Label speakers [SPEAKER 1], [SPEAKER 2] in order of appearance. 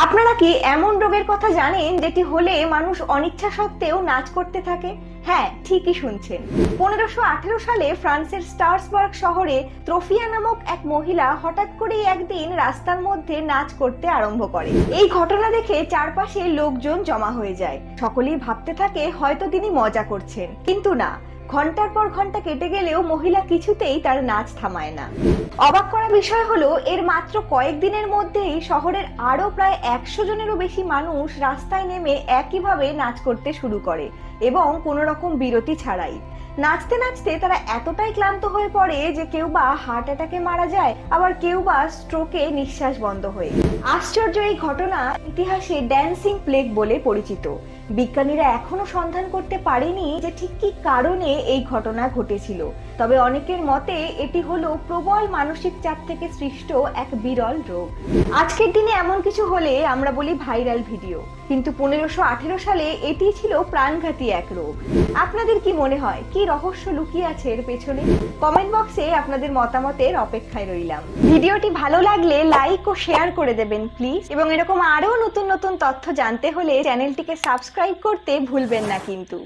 [SPEAKER 1] আপনারা কি এমন রোগের কথা জানেন যেটি হলে মানুষ অনিচ্ছা সত্ত্বেও নাচ করতে থাকে? হ্যাঁ, ঠিকই শুনছেন। 1518 সালে ফ্রান্সের স্ট্রাসবার্গ শহরে ত্রোফিয়া নামক এক মহিলা হঠাৎ করেই একদিন রাস্তার মধ্যে নাচ করতে আরম্ভ করে। এই ঘটনা দেখে চারপাশে লোকজন জমা হয়ে যায়। সকলেই ভাবতে থাকে হয়তো তিনি মজা করছেন, কিন্তু না। ঘন্টার পর ঘন্টা কেটে গেলেও মহিলা কিছুতেই তার নাচ থামায় না। অবাক করা বিষয় হলো, এর মাত্র কয়েকদিনের মধ্যেই শহরের আরো প্রায় 100 জনেরও বেশি মানুষ রাস্তায় নেমে একইভাবে নাচ করতে শুরু করে এবং কোনো রকম বিরতি ছাড়াই। নাচতে নাচতে তারা এতটাই ক্লান্ত হয়ে পড়ে যে কেউ বা হার্ট অ্যাটাকে মারা যায়, আবার কেউ বা স্ট্রোকে নিঃশ্বাস বন্ধ হয়ে। আশ্চর্য এই ঘটনা ইতিহাসে ড্যান্সিং প্লেগ বলে পরিচিত। বিজ্ঞানীরা এখনো সন্ধান করতে পারেনি যে ঠিক কি কারণে এই ঘটনা ঘটেছিল। তবে অনেকের মতে এটি হলো প্রবল মানসিক চাপ থেকে সৃষ্ট এক বিরল রোগ। আজকের দিনে এমন কিছু হলে আমরা বলি ভাইরাল ভিডিও, কিন্তু 1518 সালে এটি ছিল প্রাণঘাতী এক রোগ। আপনাদের কি মনে হয়, কি রহস্য লুকিয়ে আছে এর পেছনে? কমেন্ট বক্সে আপনাদের মতামতের অপেক্ষায় রইলাম। ভিডিওটি ভালো লাগলে লাইক ও শেয়ার করে দেবেন প্লিজ, এবং এরকম আরো নতুন নতুন তথ্য জানতে হলে চ্যানেলটিকে সাবস্ক্রাইব করতে ভুলবেন না কিন্তু।